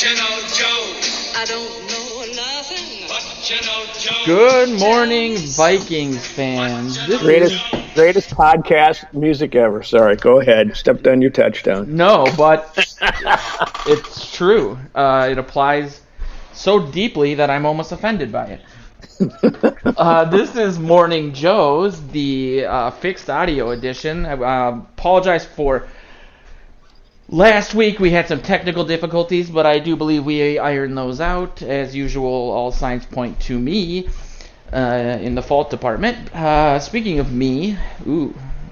you know, Joe? I don't know nothing. What you know, Joe? Good morning, Vikings fans. Greatest podcast music ever. Sorry, go ahead. Stepped on your touchdown. No, but it's true. It applies so deeply that I'm almost offended by it. This is Morning Joe's, the fixed audio edition. I apologize for last week. We had some technical difficulties, but I do believe we ironed those out. As usual, all signs point to me in the fault department. Speaking of me,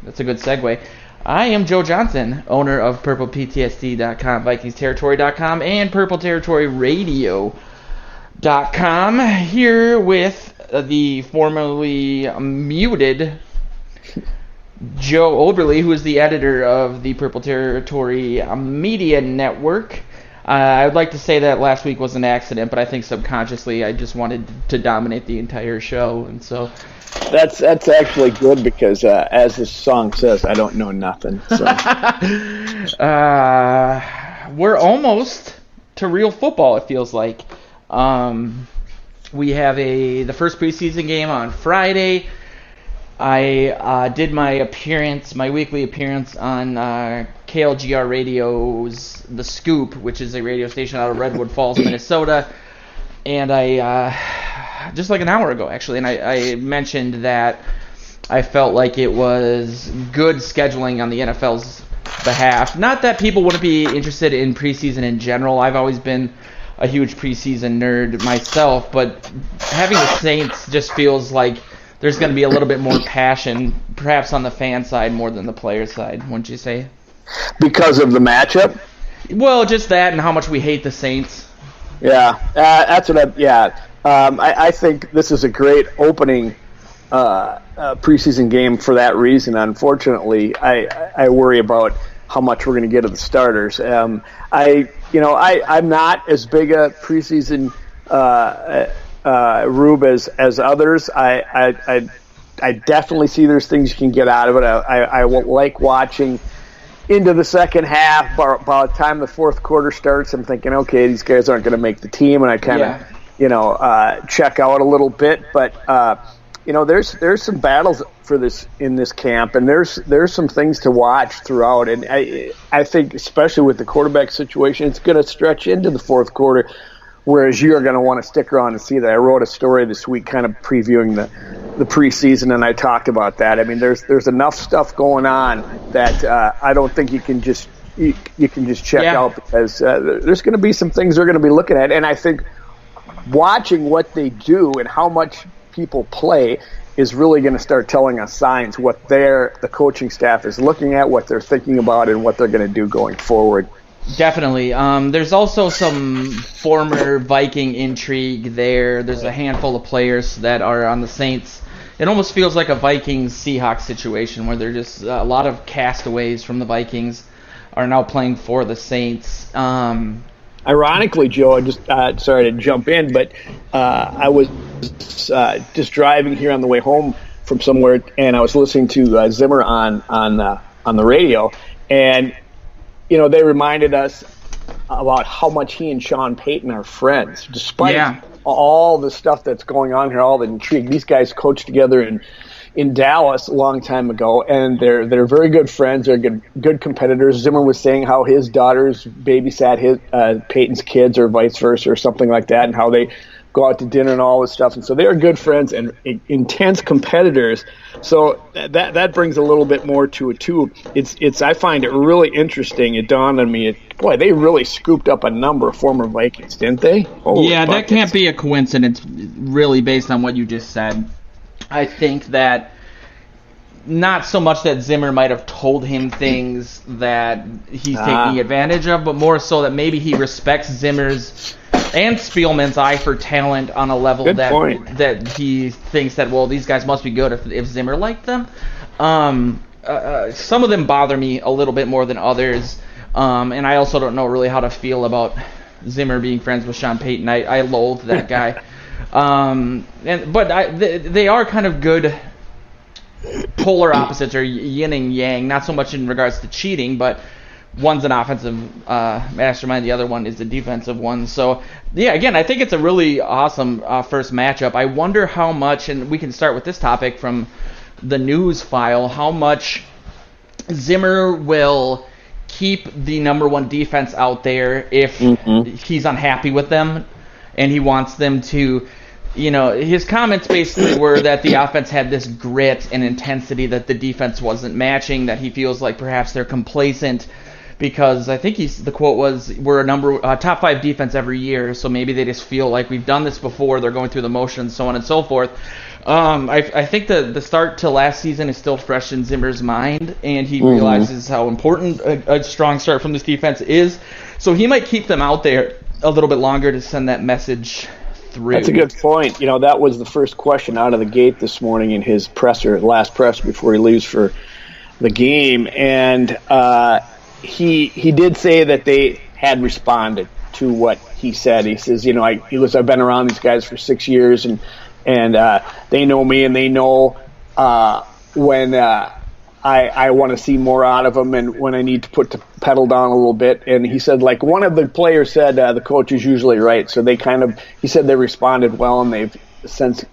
that's a good segue. I am Joe Johnson, owner of PurplePTSD.com, VikingsTerritory.com, and PurpleTerritoryRadio.com, here with the formerly muted Joe Oberly, who is the editor of the Purple Territory Media Network. I would like to say that last week was an accident, but I think subconsciously I just wanted to dominate the entire show, and so that's actually good because, as the song says, I don't know nothing. So. We're almost to real football. It feels like we have the first preseason game on Friday. I did my weekly appearance on KLGR Radio's The Scoop, which is a radio station out of Redwood Falls, Minnesota, and I just like an hour ago actually, and I mentioned that I felt like it was good scheduling on the NFL's behalf. Not that people wouldn't be interested in preseason in general. I've always been a huge preseason nerd myself, but having the Saints just feels like there's going to be a little bit more passion, perhaps on the fan side more than the player side, wouldn't you say? Because of the matchup? Well, just that and how much we hate the Saints. Yeah, that's what I think this is a great opening preseason game for that reason. Unfortunately, I worry about how much we're going to get of the starters. I'm not as big a preseason Rube as others. I definitely see there's things you can get out of it. I like watching into the second half. By the time the fourth quarter starts, I'm thinking, okay, these guys aren't going to make the team, and I kind of check out a little bit. But there's some battles for this in this camp, and there's some things to watch throughout. And I think especially with the quarterback situation, it's going to stretch into the fourth quarter. Whereas you're going to want to stick around and see that. I wrote a story this week kind of previewing the preseason, and I talked about that. I mean, there's enough stuff going on that I don't think you can just check out, because there's going to be some things they're going to be looking at. And I think watching what they do and how much people play is really going to start telling us signs what the coaching staff is looking at, what they're thinking about, and what they're going to do going forward. Definitely. There's also some former Viking intrigue there. There's a handful of players that are on the Saints. It almost feels like a Vikings-Seahawks situation where they're just a lot of castaways from the Vikings are now playing for the Saints. Ironically, Joe, I just sorry to jump in, but I was just driving here on the way home from somewhere, and I was listening to Zimmer on the radio, and they reminded us about how much he and Sean Payton are friends, despite all the stuff that's going on here, all the intrigue. These guys coached together in Dallas a long time ago, and they're very good friends. They're good competitors. Zimmer was saying how his daughters babysat Peyton's kids, or vice versa, or something like that, and how they go out to dinner and all this stuff. And so they are good friends and intense competitors. So that brings a little bit more to it too. It's I find it really interesting. It dawned on me, they really scooped up a number of former Vikings, didn't they? Holy buckets. That can't be a coincidence, really, based on what you just said. I think that not so much that Zimmer might have told him things that he's taking advantage of, but more so that maybe he respects Zimmer's and Spielman's eye for talent on a level that he thinks that, well, these guys must be good if Zimmer liked them. Some of them bother me a little bit more than others, and I also don't know really how to feel about Zimmer being friends with Sean Payton. I loathe that guy. But they are kind of good polar opposites, or yin and yang, not so much in regards to cheating, but one's an offensive mastermind, the other one is a defensive one. So, yeah, again, I think it's a really awesome first matchup. I wonder how much, and we can start with this topic from the news file, how much Zimmer will keep the number one defense out there if he's unhappy with them and he wants them to, his comments basically were that the offense had this grit and intensity that the defense wasn't matching, that he feels like perhaps they're complacent because I think the quote was, we're a top 5 defense every year, so maybe they just feel like we've done this before, they're going through the motions, so on and so forth. I think the start to last season is still fresh in Zimmer's mind, and he realizes how important a strong start from this defense is, so he might keep them out there a little bit longer to send that message through. That's a good point. That was the first question out of the gate this morning in his last press before he leaves for the game, and he did say that they had responded to what he said. He says, I've been around these guys for 6 years, and they know me, and they know when I want to see more out of them, and when I need to put the pedal down a little bit. And he said, like one of the players said, the coach is usually right. So he said they responded well, and they've since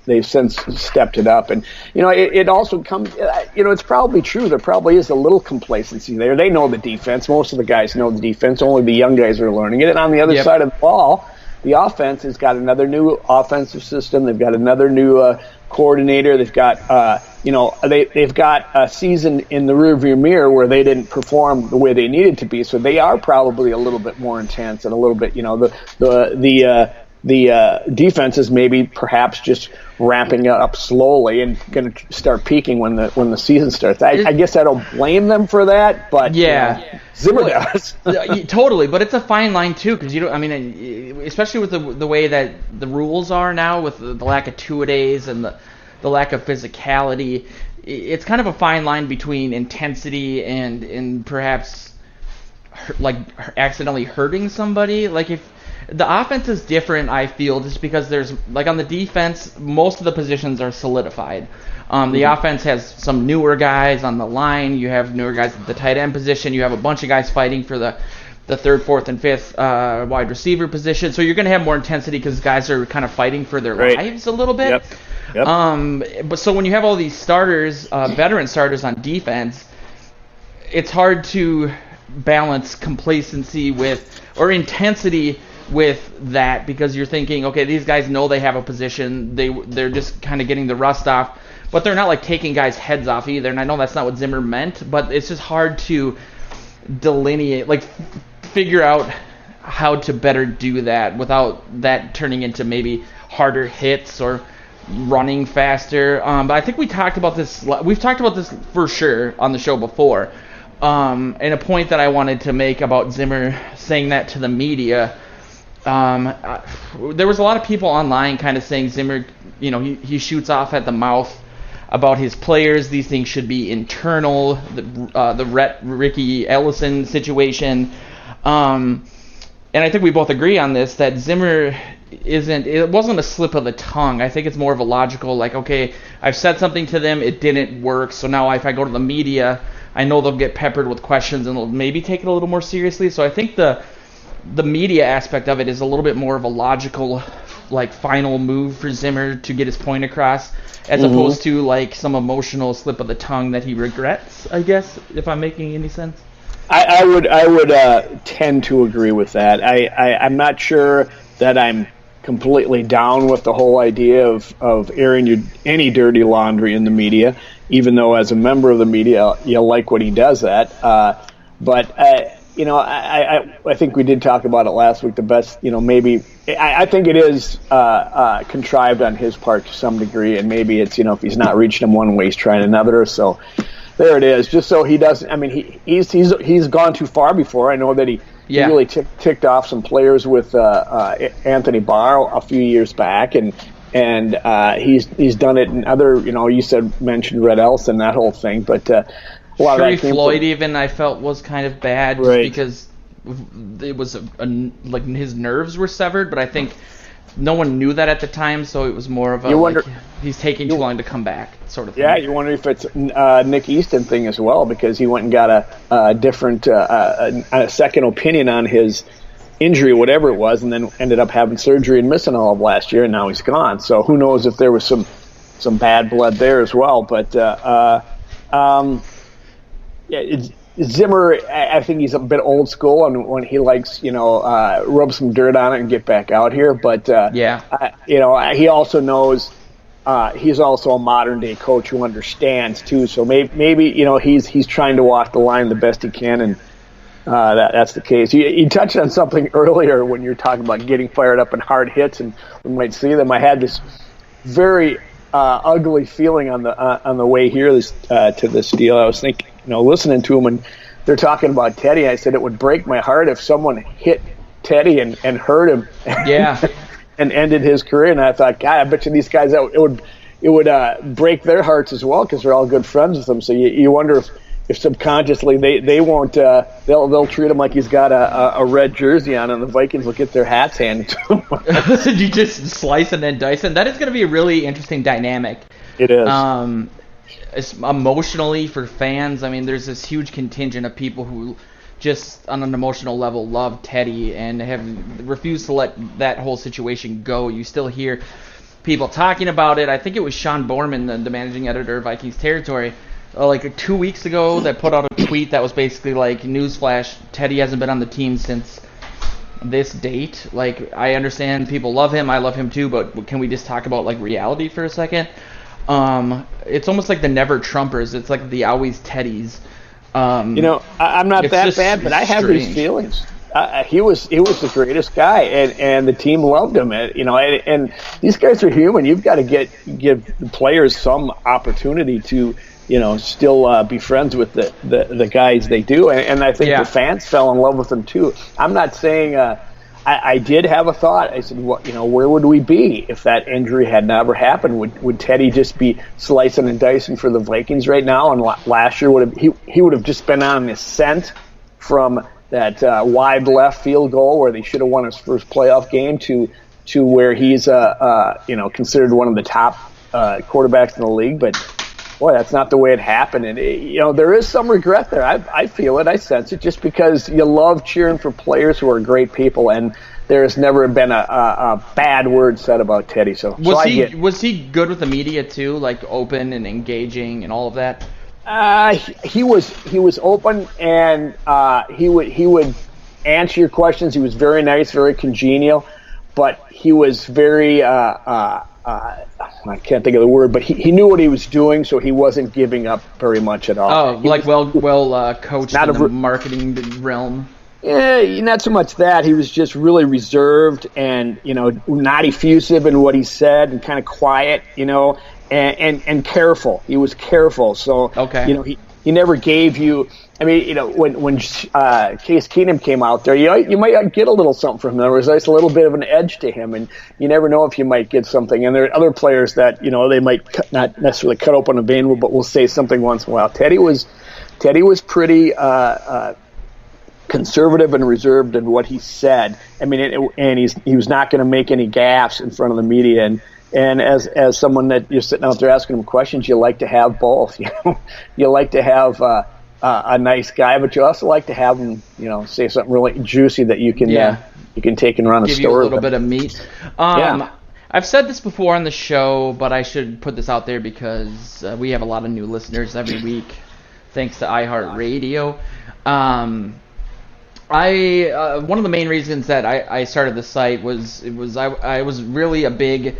stepped it up. And it also comes, it's probably true. There probably is a little complacency there. They know the defense. Most of the guys know the defense. Only the young guys are learning it. And on the other side of the ball, the offense has got another new offensive system. They've got another new coordinator. They've got they've got a season in the rearview mirror where they didn't perform the way they needed to be. So they are probably a little bit more intense and a little bit, the defense is maybe perhaps just ramping up slowly and going to start peaking when the season starts. I guess I don't blame them for that, but Zimmer does. Totally, but it's a fine line too, because especially with the way that the rules are now, with the lack of two-a-days and the lack of physicality, it's kind of a fine line between intensity and perhaps accidentally hurting somebody. Like if the offense is different, I feel, just because there's, like on the defense, most of the positions are solidified. The offense has some newer guys on the line. You have newer guys at the tight end position. You have a bunch of guys fighting for the third, fourth, and fifth wide receiver position. So you're going to have more intensity because guys are kind of fighting for their lives a little bit. Yep. But so when you have all these starters, veteran starters on defense, it's hard to balance complacency or intensity with that, because you're thinking, okay, these guys know they have a position, they're just kind of getting the rust off, but they're not like taking guys' heads off either. And I know that's not what Zimmer meant, but it's just hard to delineate, figure out how to better do that without that turning into maybe harder hits or running faster. But I think we've talked about this for sure on the show before. And a point that I wanted to make about Zimmer saying that to the media, there was a lot of people online kind of saying Zimmer, he shoots off at the mouth about his players. These things should be internal. The Ricky Ellison situation, and I think we both agree on this, that Zimmer it wasn't a slip of the tongue. I think it's more of a logical, okay, I've said something to them, it didn't work, so now if I go to the media, I know they'll get peppered with questions and they'll maybe take it a little more seriously. So I think the media aspect of it is a little bit more of a logical, final move for Zimmer to get his point across, as opposed to some emotional slip of the tongue that he regrets, I guess, if I'm making any sense. I would tend to agree with that. I'm not sure that I'm completely down with the whole idea of airing any dirty laundry in the media, even though as a member of the media you like when he does that. But I think we did talk about it last week. The best, maybe I think it is contrived on his part to some degree, and maybe it's if he's not reaching him one way, he's trying another. So there it is. Just so he doesn't. I mean, he's gone too far before. I know that he really ticked off some players with Anthony Barr a few years back, and he's done it in other. You mentioned Red Ellison, that whole thing, but. Sherry Floyd even I felt was kind of bad just because it was his nerves were severed, but I think no one knew that at the time, so it was more of a he's taking too long to come back sort of thing. Yeah, you wonder if it's Nick Easton thing as well, because he went and got a different a second opinion on his injury, whatever it was, and then ended up having surgery and missing all of last year, and now he's gone. So who knows if there was some bad blood there as well. But Zimmer, I think he's a bit old school, and when he likes, rub some dirt on it and get back out here. But he also knows he's also a modern day coach who understands too. So maybe he's trying to walk the line the best he can, and that's the case. You touched on something earlier when you're talking about getting fired up and hard hits, and we might see them. I had this very ugly feeling on the way here to this deal. I was thinking, listening to them, and they're talking about Teddy. I said it would break my heart if someone hit Teddy and hurt him. Yeah. And ended his career. And I thought, God, I bet you these guys it would break their hearts as well, because they're all good friends with him. So you wonder if subconsciously they won't they'll treat him like he's got a red jersey on, and the Vikings will get their hats handed to him. You just slicing and dicing. That is going to be a really interesting dynamic. It is. It's emotionally for fans. I mean, there's this huge contingent of people who just on an emotional level love Teddy and have refused to let that whole situation go. You still hear people talking about it. I think it was Sean Borman, the managing editor of Vikings Territory, like 2 weeks ago, that put out a tweet that was basically like, newsflash, Teddy hasn't been on the team since this date. Like, I understand people love him, I love him too, but can we just talk about like reality for a second? It's almost like the never Trumpers. It's like the always Teddies. I'm not that bad, but I have these feelings. He was the greatest guy, and the team loved him. And these guys are human. You've got to give the players some opportunity to still be friends with the guys they do. And I think the fans fell in love with him too. I'm not saying I did have a thought. I said, where would we be if that injury had never happened? Would Teddy just be slicing and dicing for the Vikings right now? And last year he would have just been on an ascent from that wide left field goal where they should have won his first playoff game to where he's considered one of the top quarterbacks in the league. But boy, that's not the way it happened. And there is some regret there. I feel it. I sense it, just because you love cheering for players who are great people, and there has never been a bad word said about Teddy. Was he good with the media too, like open and engaging and all of that? He was open, and he would answer your questions. He was very nice, very congenial, but he was very I can't think of the word, but he knew what he was doing, so he wasn't giving up very much at all. Well coached in the marketing realm. Yeah, not so much that. He was just really reserved and not effusive in what he said, and kind of quiet, and careful. He was careful, so he never gave you. I mean, when Case Keenum came out there, you might get a little something from him. There was a little bit of an edge to him, and you never know if you might get something. And there are other players that they might not necessarily cut open a vein, but will say something once in a while. Teddy was pretty conservative and reserved in what he said. I mean, and he was not going to make any gaffes in front of the media. And as someone that you're sitting out there asking him questions, you like to have both. You like to have a nice guy, but you also like to have him, say something really juicy that you can take and run a story. Give you a little bit of meat. I've said this before on the show, but I should put this out there because we have a lot of new listeners every week, thanks to iHeartRadio. One of the main reasons that I started the site was I was really a big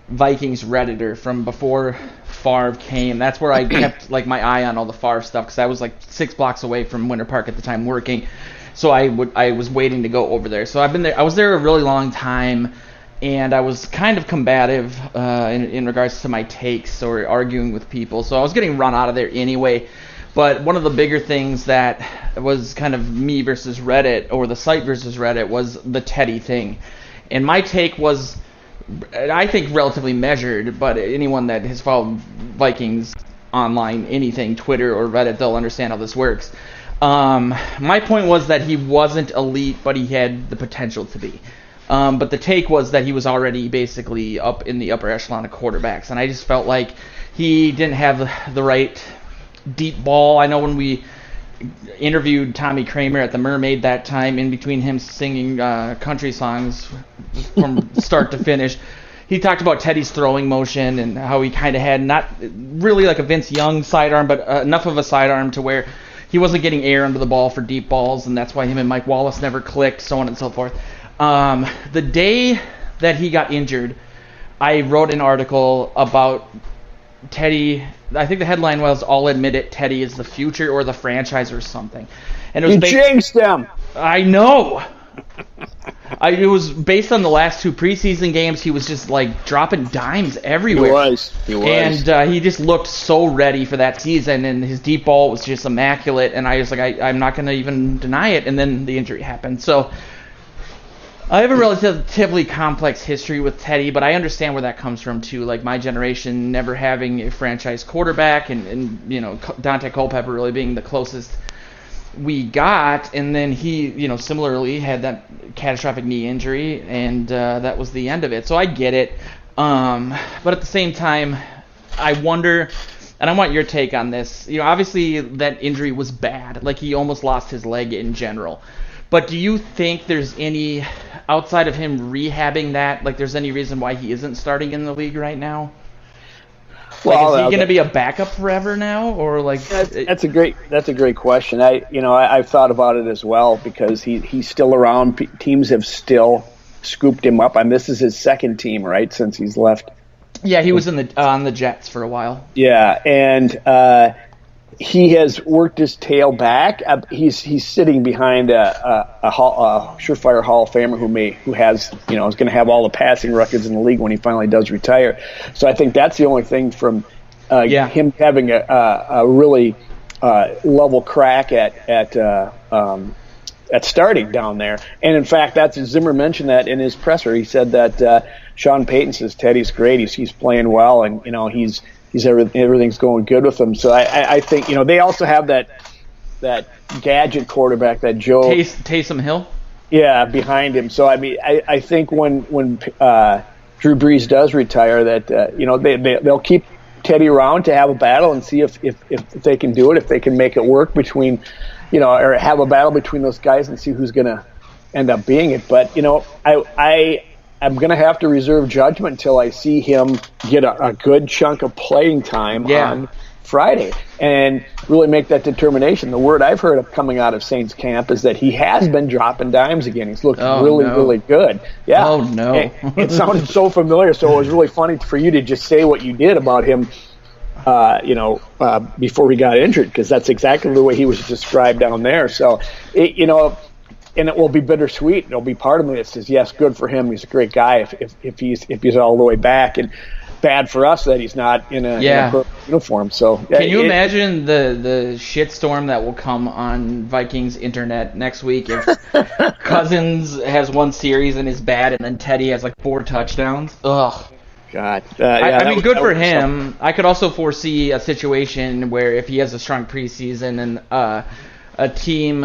Vikings Redditor from before Favre came. That's where I kept my eye on all the Favre stuff, because I was 6 blocks away from Winter Park at the time working, so I was waiting to go over there. So I was there a really long time, and I was kind of combative in regards to my takes or arguing with people, so I was getting run out of there anyway. But one of the bigger things that was kind of me versus Reddit, or the site versus Reddit, was the Teddy thing. And my take was, I think, relatively measured, but anyone that has followed Vikings online, anything, Twitter or Reddit, they'll understand how this works. My point was that he wasn't elite, but he had the potential to be. But the take was that he was already basically up in the upper echelon of quarterbacks, and I just felt like he didn't have the right deep ball. I know when we interviewed Tommy Kramer at the Mermaid that time, in between him singing country songs from start to finish, he talked about Teddy's throwing motion and how he kind of had not really like a Vince Young sidearm, but enough of a sidearm to where he wasn't getting air under the ball for deep balls, and that's why him and Mike Wallace never clicked, so on and so forth. The day that he got injured, I wrote an article about Teddy. I think the headline was "I'll admit it, Teddy is the future or the franchise" or something. And it was jinxed them. I know. It was based on the last 2 preseason games. He was just like dropping dimes everywhere. He was. And he just looked so ready for that season, and his deep ball was just immaculate. And I was like, I'm not going to even deny it. And then the injury happened. So I have a relatively complex history with Teddy, but I understand where that comes from too. Like my generation never having a franchise quarterback, and Dante Culpepper really being the closest we got, and then he similarly had that catastrophic knee injury, and that was the end of it. So I get it, but at the same time, I wonder, and I want your take on this. Obviously that injury was bad. Like he almost lost his leg in general. But do you think there's any, outside of him rehabbing that, like there's any reason why he isn't starting in the league right now? Well, is he going to be a backup forever now, or like? That's a great question. I've thought about it as well, because he's still around. Teams have still scooped him up. This is his second team, right, since he's left. Yeah, he was on the Jets for a while. Yeah, and he has worked his tail back. He's sitting behind a surefire Hall of Famer who has is going to have all the passing records in the league when he finally does retire. So I think that's the only thing from him having a really level crack at starting down there. And in fact, Zimmer mentioned that in his presser. He said that Sean Payton says Teddy's great. He's playing well, and everything's going good with him. So I think they also have that gadget quarterback, that Joe Taysom Hill. Yeah, behind him. So I think when Drew Brees does retire, that they'll keep Teddy around to have a battle and see if they can do it, if they can make it work between or have a battle between those guys and see who's going to end up being it. But I'm going to have to reserve judgment until I see him get a good chunk of playing time on Friday and really make that determination. The word I've heard coming out of Saints camp is that he has been dropping dimes again. He's looked really good. Yeah. Oh, no. It sounded so familiar, so it was really funny for you to just say what you did about him before he got injured, because that's exactly the way he was described down there. So, and it will be bittersweet. There'll be part of me that says, yes, good for him. He's a great guy if he's all the way back, and bad for us that he's not in a uniform. So can you imagine the shitstorm that will come on Vikings internet next week if Cousins has one series and is bad, and then Teddy has like 4 touchdowns? Ugh. God. Good for him. I could also foresee a situation where if he has a strong preseason and a team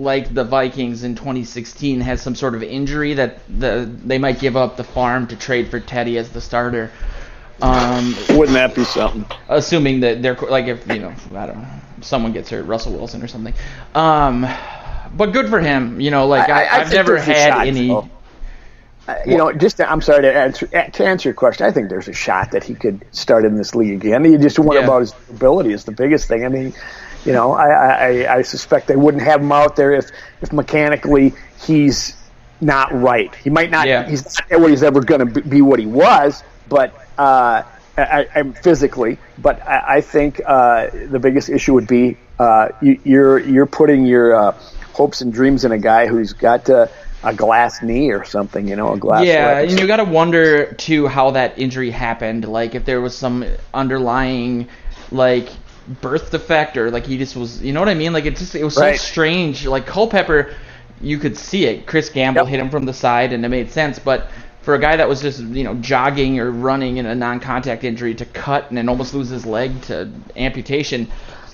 like the Vikings in 2016 has some sort of injury that they might give up the farm to trade for Teddy as the starter. Wouldn't that be something? Assuming that they're like, if I don't know, someone gets hurt, Russell Wilson or something. But good for him. I've never had any. I'm sorry to answer your question. I think there's a shot that he could start in this league again. You just wonder about his ability is the biggest thing. I suspect they wouldn't have him out there if mechanically he's not right. He might not. Yeah. He's not what he's ever going to be what he was, but I'm physically. But I think the biggest issue would be you're putting your hopes and dreams in a guy who's got a glass knee or something, a glass leg. And you got to wonder too how that injury happened. Like if there was some underlying birth defect, or he just was, you know what I mean? It was so strange. Like Culpepper, you could see it. Chris Gamble hit him from the side, and it made sense. But for a guy that was just jogging or running in a non-contact injury to cut and then almost lose his leg to amputation,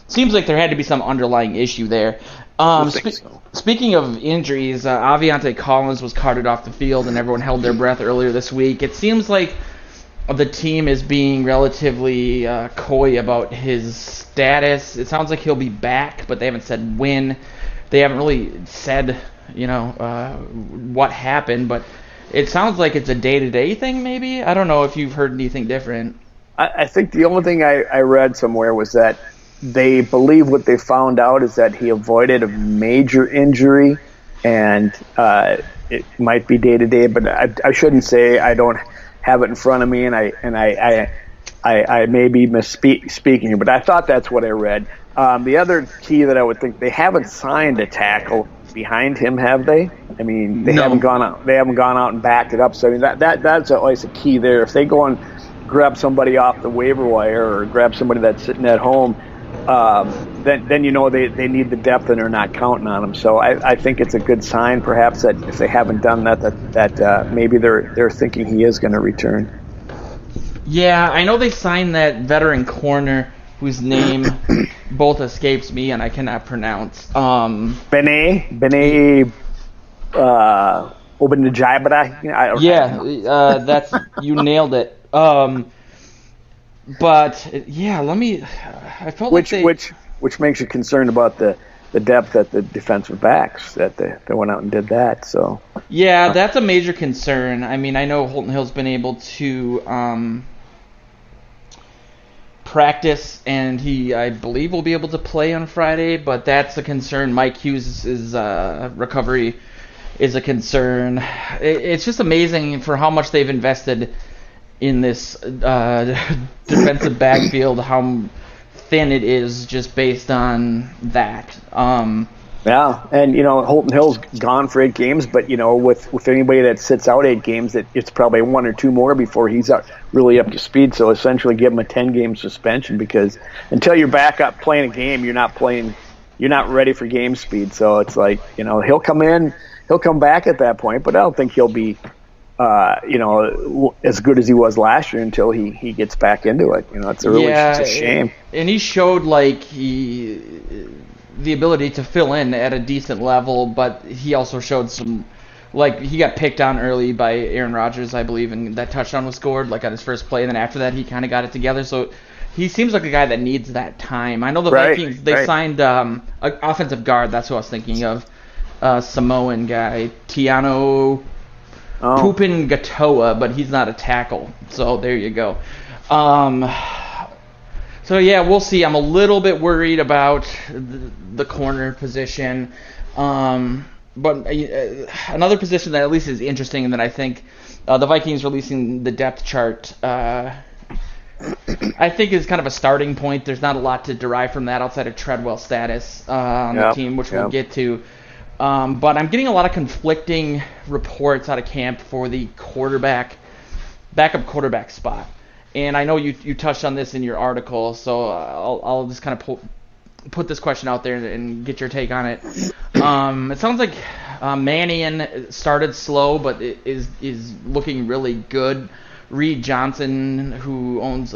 seems like there had to be some underlying issue there. Speaking of injuries, Aviante Collins was carted off the field, and everyone held their breath earlier this week. It seems like the team is being relatively coy about his status. It sounds like he'll be back, but they haven't said when. They haven't really said, what happened, but it sounds like it's a day-to-day thing, maybe? I don't know if you've heard anything different. I think the only thing I read somewhere was that they believe what they found out is that he avoided a major injury, and it might be day-to-day, but I shouldn't say. I don't have it in front of me, and I may be misspeaking, but I thought that's what I read. The other key that I would think, they haven't signed a tackle behind him, have they? I mean, they haven't gone out. They haven't gone out and backed it up. So I mean, that's always a key there. If they go and grab somebody off the waiver wire or grab somebody that's sitting at home, then they need the depth and they're not counting on them. So I think it's a good sign, perhaps, that if they haven't done that maybe they're thinking he is going to return. Yeah, I know they signed that veteran corner whose name both escapes me and I cannot pronounce. Bene Obenajibara. Yeah, that's you nailed it. But yeah, I felt which makes you concerned about the depth at the defensive backs that they went out and did that. So yeah, that's a major concern. I mean, I know Holton Hill's been able to practice, and I believe will be able to play on Friday, but that's a concern. Mike Hughes' recovery is a concern. It's just amazing for how much they've invested in this defensive backfield, how thin it is just based on that. Yeah, and Holton Hill's gone for 8 games, but with anybody that sits out 8 games, it's probably 1 or 2 more before he's really up to speed. So essentially, give him a 10-game suspension, because until you're back up playing a game, you're not ready for game speed. So it's like he'll come back at that point, but I don't think he'll be as good as he was last year until he gets back into it. It's a shame. And he showed the ability to fill in at a decent level, but he also showed some, he got picked on early by Aaron Rodgers, I believe, and that touchdown was scored on his first play, and then after that he kind of got it together. So he seems like a guy that needs that time. I know the Vikings, they signed an offensive guard, that's who I was thinking of, Samoan guy, Tiano Pupin Gatoa, but he's not a tackle. So there you go. So yeah, we'll see. I'm a little bit worried about the corner position, but another position that at least is interesting, and that I think the Vikings releasing the depth chart, I think is kind of a starting point. There's not a lot to derive from that outside of Treadwell's status on the team, which we'll get to. But I'm getting a lot of conflicting reports out of camp for the backup quarterback spot. And I know you touched on this in your article, so I'll just kind of put this question out there and get your take on it. It sounds like Mannion started slow, but is looking really good. Reed Johnson, who owns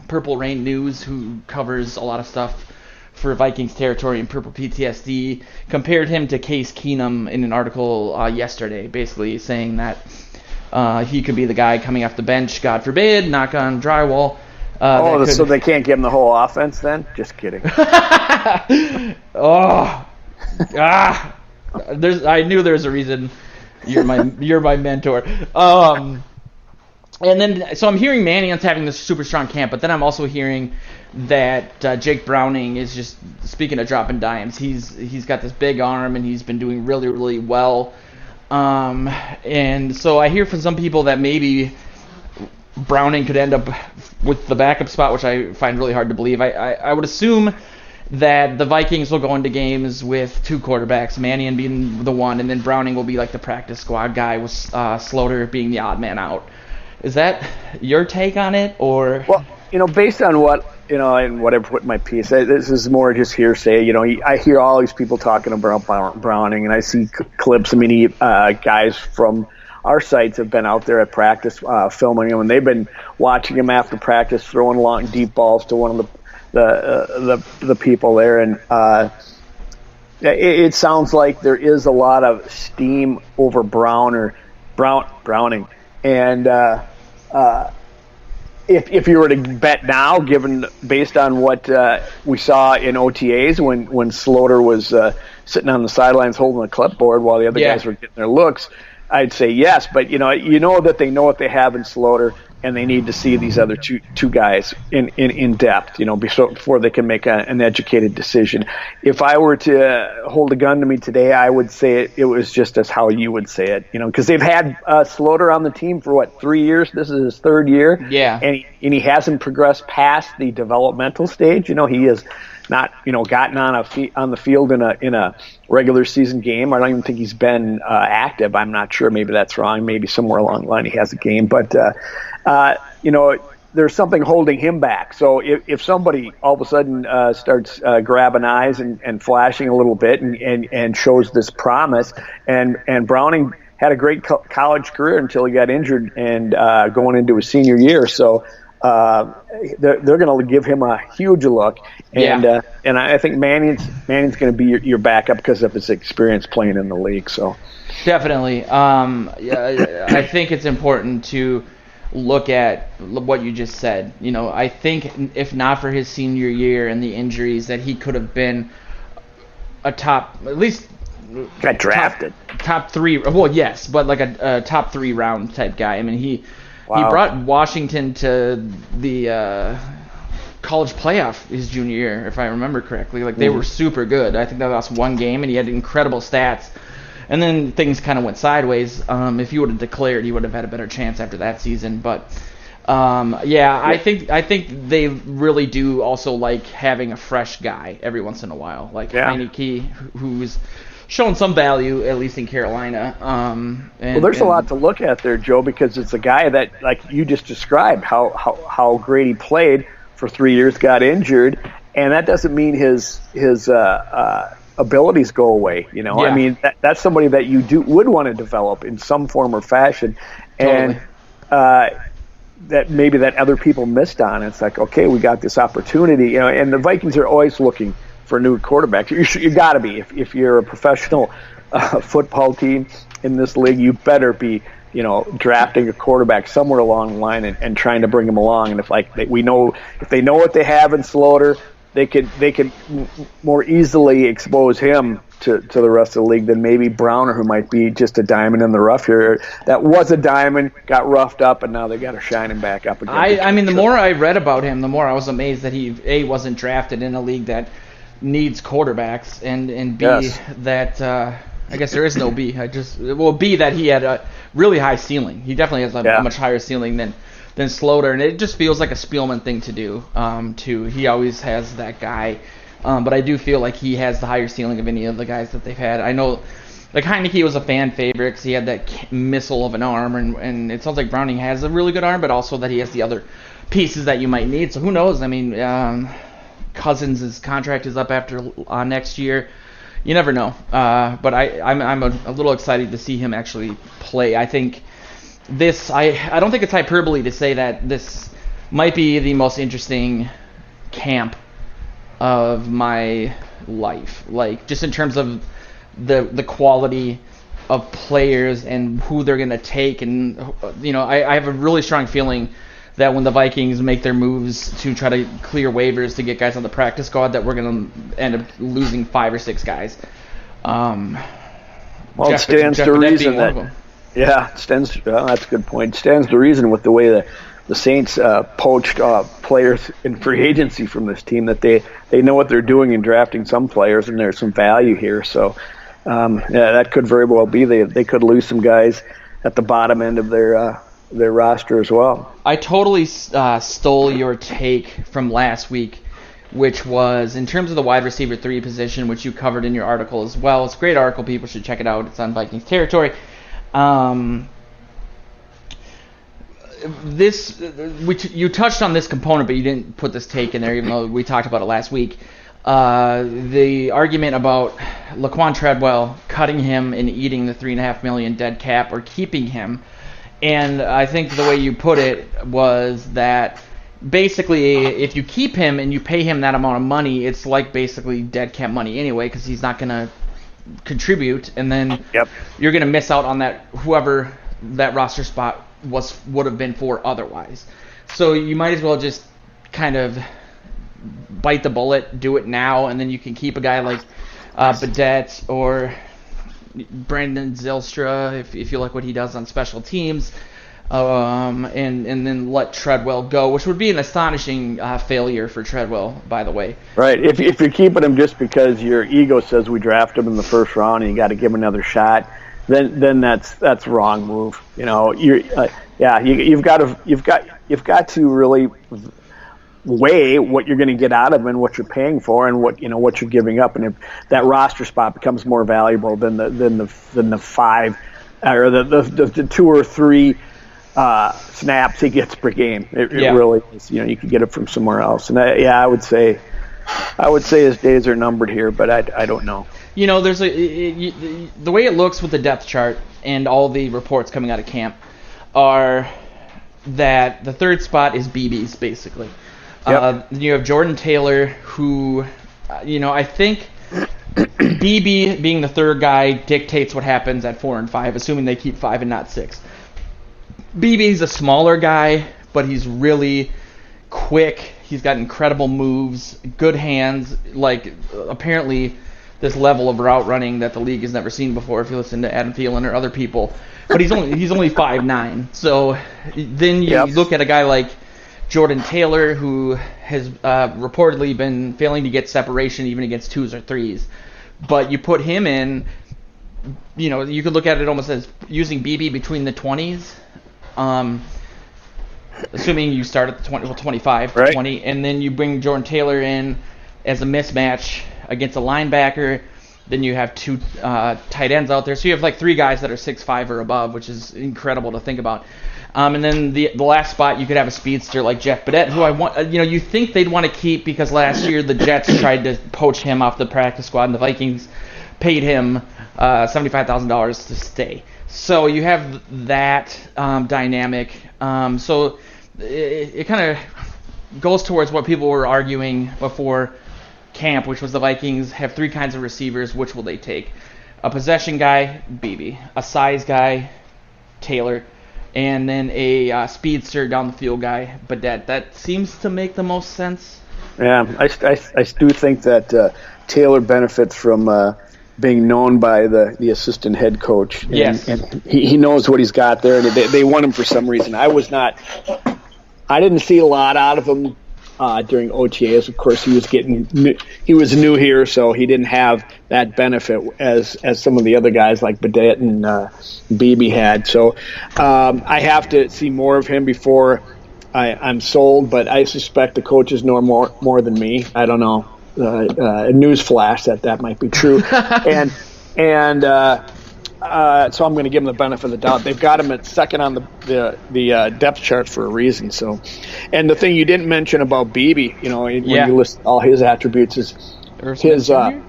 Purple Rain News, who covers a lot of stuff for Vikings territory and Purple PTSD, compared him to Case Keenum in an article yesterday, basically saying that he could be the guy coming off the bench, God forbid, knock on drywall. So they can't give him the whole offense then? Just kidding. I knew there was a reason. You're my mentor. And then, so I'm hearing Mannion's having this super strong camp, but then I'm also hearing that Jake Browning is just, speaking of dropping dimes, he's got this big arm and he's been doing really, really well. And so I hear from some people that maybe Browning could end up with the backup spot, which I find really hard to believe. I would assume that the Vikings will go into games with 2 quarterbacks, Mannion being the one, and then Browning will be like the practice squad guy, with Slaughter being the odd man out. Is that your take on it, or? Well, based on what, and what I put in my piece, this is more just hearsay. I hear all these people talking about Browning, and I see clips. I mean, guys from our sites have been out there at practice filming him, and they've been watching him after practice, throwing long, deep balls to one of the people there. And It sounds like there is a lot of steam over Browning, and if you were to bet now, based on what we saw in OTAs when Slaughter was sitting on the sidelines holding the clipboard while the other guys were getting their looks, I'd say yes. But you know that they know what they have in Slaughter, and they need to see these other two guys in depth, before they can make an educated decision. If I were to hold a gun to me today, I would say it was just as how you would say it, because they've had Slaughter on the team for 3 years. This is his third year, and he hasn't progressed past the developmental stage. He has not gotten on the field in a regular season game. I don't even think he's been active. I'm not sure. Maybe that's wrong. Maybe somewhere along the line he has a game, but there's something holding him back. So if somebody all of a sudden starts grabbing eyes and flashing a little bit and shows this promise, and Browning had a great college career until he got injured and going into his senior year. So they're going to give him a huge look, and I think Manning's going to be your backup because of his experience playing in the league. So definitely, I think it's important to look at what you just said. I think if not for his senior year and the injuries, that he could have been a top, at least got drafted top three. Well, yes, but like a top 3 round type guy. I mean, he brought Washington to the college playoff his junior year, if I remember correctly. Like, they were super good. I think they lost one game, and he had incredible stats. And then things kind of went sideways. If he would have declared, he would have had a better chance after that season. But I think they really do also like having a fresh guy every once in a while, like Heineke, who's shown some value, at least in Carolina. There's a lot to look at there, Joe, because it's a guy that, like you just described, how great he played for 3 years, got injured, and that doesn't mean his abilities go away. I mean, that's somebody that you would want to develop in some form or fashion, and that maybe that other people missed on. It's like, okay, we got this opportunity, and the Vikings are always looking for a new quarterback. You got to be. If you're a professional football team in this league, you better be, drafting a quarterback somewhere along the line and trying to bring him along. And if they know what they have in Slaughter, they could more easily expose him to the rest of the league than maybe Browner, who might be just a diamond in the rough here. That was a diamond, got roughed up, and now they got to shine him back up again. I mean, the more I read about him, the more I was amazed that he wasn't drafted in a league that needs quarterbacks, and B, that I guess there is no B. B, that he had a really high ceiling. He definitely has a much higher ceiling than Slaughter, and it just feels like a Spielman thing to do. Too, he always has that guy, but I do feel like he has the higher ceiling of any of the guys that they've had. I know, like Heineke was a fan favorite because he had that missile of an arm, and it sounds like Browning has a really good arm, but also that he has the other pieces that you might need. So who knows? I mean, Cousins' contract is up after next year. You never know. But I'm a little excited to see him actually play. I think I don't think it's hyperbole to say that this might be the most interesting camp of my life. Like, just in terms of the quality of players and who they're going to take. And, I have a really strong feeling that when the Vikings make their moves to try to clear waivers to get guys on the practice squad, that we're going to end up losing 5 or 6 guys. It stands to reason that. Yeah, that's a good point. It stands to reason with the way the Saints poached players in free agency from this team, that they know what they're doing in drafting some players, and there's some value here. So, that could very well be. They could lose some guys at the bottom end of their roster as well. I totally stole your take from last week, which was in terms of the wide receiver 3 position, which you covered in your article as well. It's a great article. People should check it out. It's on Vikings territory. You touched on this component, but you didn't put this take in there, even though we talked about it last week. The argument about Laquan Treadwell, cutting him and eating the $3.5 million dead cap, or keeping him. And I think the way you put it was that basically, if you keep him and you pay him that amount of money, it's like basically dead cap money anyway, because he's not going to contribute, and then you're going to miss out on that whoever that roster spot would have been for otherwise. So you might as well just kind of bite the bullet, do it now, and then you can keep a guy like Badette or Brandon Zylstra if you like what he does on special teams. And then let Treadwell go, which would be an astonishing failure for Treadwell, by the way. Right. If you're keeping him just because your ego says we draft him in the first round and you got to give him another shot, then that's a wrong move. You know, you've got to really weigh what you're going to get out of him and what you're paying for and what you're giving up. And if that roster spot becomes more valuable than the five or the 2 or 3 snaps he gets per game. It really is. You can get it from somewhere else. And I would say his days are numbered here, but I don't know. There's the way it looks with the depth chart and all the reports coming out of camp are that the third spot is BB's basically. You have Jordan Taylor, who, I think BB being the third guy dictates what happens at 4 and 5, assuming they keep 5 and not 6. BB's a smaller guy, but he's really quick. He's got incredible moves, good hands. Like, apparently, this level of route running that the league has never seen before. If you listen to Adam Thielen or other people, but he's only 5'9". So then you look at a guy like Jordan Taylor, who has reportedly been failing to get separation even against 2s or 3s. But you put him in, you could look at it almost as using BB between the 20s. Assuming you start at the 25, right. 20, and then you bring Jordan Taylor in as a mismatch against a linebacker. Then you have 2 tight ends out there. So you have like 3 guys that are 6'5" or above, which is incredible to think about. And then the last spot, you could have a speedster like Jeff Badette, who I want. You think they'd want to keep because last year the Jets tried to poach him off the practice squad, and the Vikings paid him $75,000 to stay. So you have that dynamic. So it kind of goes towards what people were arguing before camp, which was the Vikings have 3 kinds of receivers. Which will they take? A possession guy, BB. A size guy, Taylor. And then a speedster down the field guy, Badette. That seems to make the most sense. Yeah, I do think that Taylor benefits from being known by the assistant head coach. And, yes. And he knows what he's got there, and they want him for some reason. I didn't see a lot out of him during OTAs. Of course, he was new here, so he didn't have that benefit as some of the other guys like Badette and BB had. So I have to see more of him before I'm sold, but I suspect the coaches know more than me. I don't know. News flash that might be true. and so I'm going to give them the benefit of the doubt. They've got him at second on the depth chart for a reason. So, and the thing you didn't mention about BB, when you list all his attributes, is Don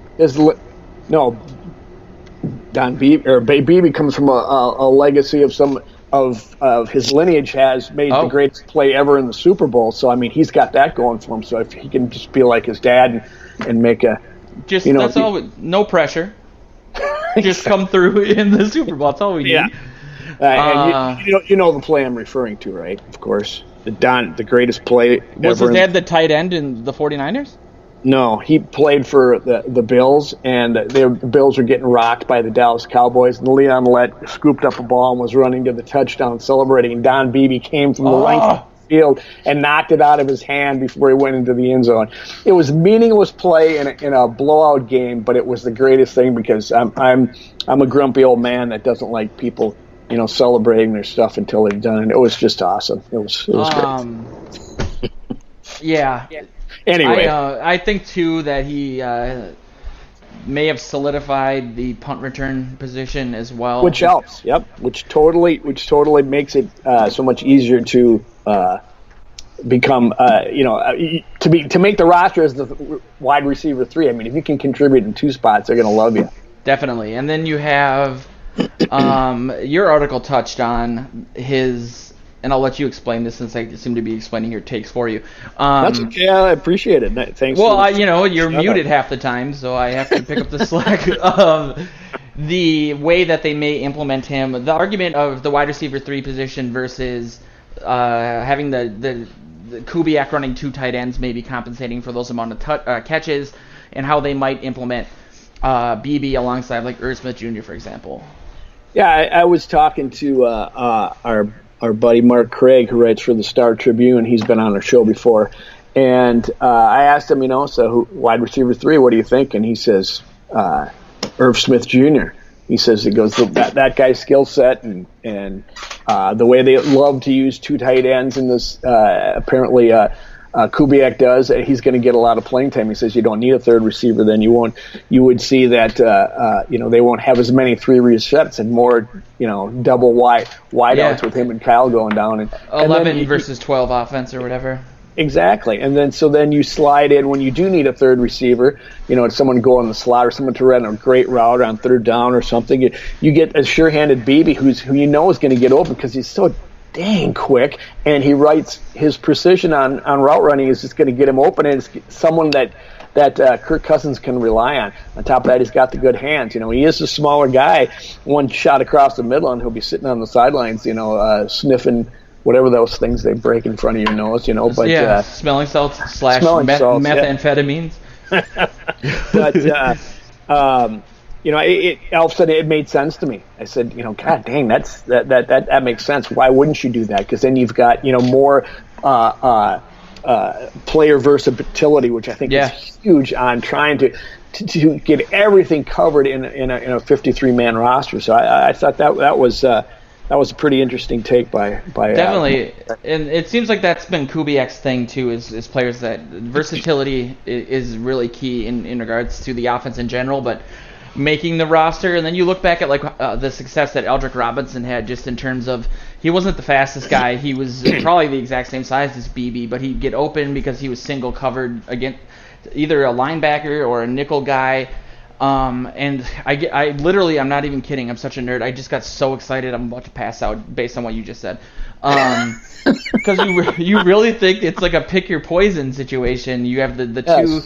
BB comes from a legacy of some of his lineage has made the greatest play ever in the Super Bowl. So I mean, he's got that going for him. So if he can just be like his dad and make that's all. No pressure. Just come through in the Super Bowl. That's all we need. Yeah. And you know the play I'm referring to, right? Of course, the greatest play was ever. His dad the tight end in the 49ers? No, he played for the Bills, and the Bills were getting rocked by the Dallas Cowboys. And Leon Lett scooped up a ball and was running to the touchdown, celebrating. And Don Beebe came from the length of the field and knocked it out of his hand before he went into the end zone. It was meaningless play in a blowout game, but it was the greatest thing because I'm a grumpy old man that doesn't like people, celebrating their stuff until they've done it. It was just awesome. It was great. Yeah. Anyway, I think too that he may have solidified the punt return position as well, which helps. Yep, which totally makes it so much easier to become, to make the roster as the wide receiver 3. I mean, if you can contribute in 2 spots, they're going to love you. Definitely, and then you have your article touched on his and I'll let you explain this since I seem to be explaining your takes for you. That's okay. I appreciate it. Thanks. Well, you're muted half the time, so I have to pick up the slack. The way that they may implement him, the argument of the wide receiver 3 position versus having the Kubiak running 2 tight ends, maybe compensating for those amount of catches, and how they might implement BB alongside like Irv Smith Jr., for example. Yeah, I was talking to our buddy Mark Craig, who writes for the Star Tribune. He's been on our show before, and I asked him, wide receiver 3, what do you think? And he says, Irv Smith Jr. He says, that guy's skill set and the way they love to use 2 tight ends in this, apparently Kubiak does, he's going to get a lot of playing time. He says you don't need a 3rd receiver, then you would see that they won't have as many 3 resets and more double wideouts with him and Kyle going down and 11 versus 12 offense or whatever. Exactly, and then you slide in when you do need a 3rd receiver, someone go on the slot or someone to run a great route on 3rd down or something. You get a sure-handed BB who is going to get open because he's so dang quick, and he writes his precision on route running is just going to get him open, and it's someone that Kirk Cousins can rely on. On top of that, he's got the good hands. He is a smaller guy. One shot across the middle, and he'll be sitting on the sidelines, sniffing whatever those things they break in front of your nose, But smelling salts / methamphetamines. But all of a sudden it made sense to me. I said, God dang, that makes sense. Why wouldn't you do that? Because then you've got more player versatility, which I think is huge on trying to get everything covered in a 53-man roster. So I thought that was a pretty interesting take by definitely, and it seems like that's been Kubiak's thing too. Is players that versatility is really key in regards to the offense in general, but making the roster. And then you look back at the success that Eldrick Robinson had, just in terms of he wasn't the fastest guy. He was probably the exact same size as BB, but he'd get open because he was single covered against either a linebacker or a nickel guy. And I literally, I'm not even kidding, I'm such a nerd, I just got so excited I'm about to pass out based on what you just said. Because you really think it's like a pick your poison situation. You have the 2